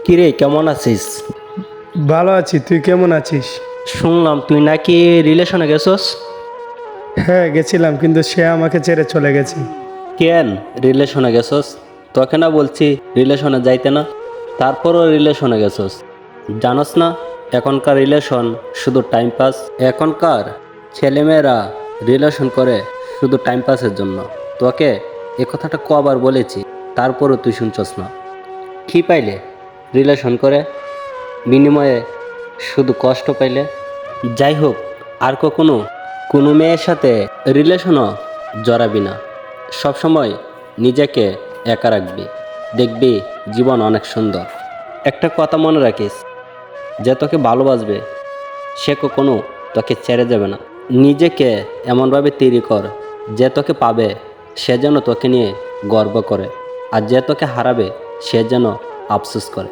কিরে কেমন আছিস? ভালো আছি, তুই কেমন আছিস? শুনলাম তুই নাকি রিলেশনে গেছস। হ্যাঁ গেছিলাম, কিন্তু সে আমাকে ছেড়ে চলে গেছে। কেন রিলেশনে গেছস? তোকে না বলছি রিলেশনে যাইতে না, তারপরও রিলেশনে গেছস। জানোস না এখনকার রিলেশন শুধু টাইম পাস। এখনকার ছেলেমেয়েরা রিলেশন করে শুধু টাইম পাসের জন্য। তোকে এ কথাটা কবার বলেছি, তারপরও তুই শুনছস না। কি পাইলে রিলেশন করে? বিনিময়ে শুধু কষ্ট পাইলে। যাই হোক, আর কখনো কোনো মেয়ের সাথে রিলেশনও জড়াবি না। সবসময় নিজেকে একা রাখবি, দেখবি জীবন অনেক সুন্দর। একটা কথা মনে রাখিস, যে তোকে ভালোবাসবে সে কখনো তোকে ছেড়ে যাবে না। নিজেকে এমনভাবে তৈরি কর যে তোকে পাবে সে যেন তোকে নিয়ে গর্ব করে, আর যে তোকে হারাবে সে যেন আফসোস করে।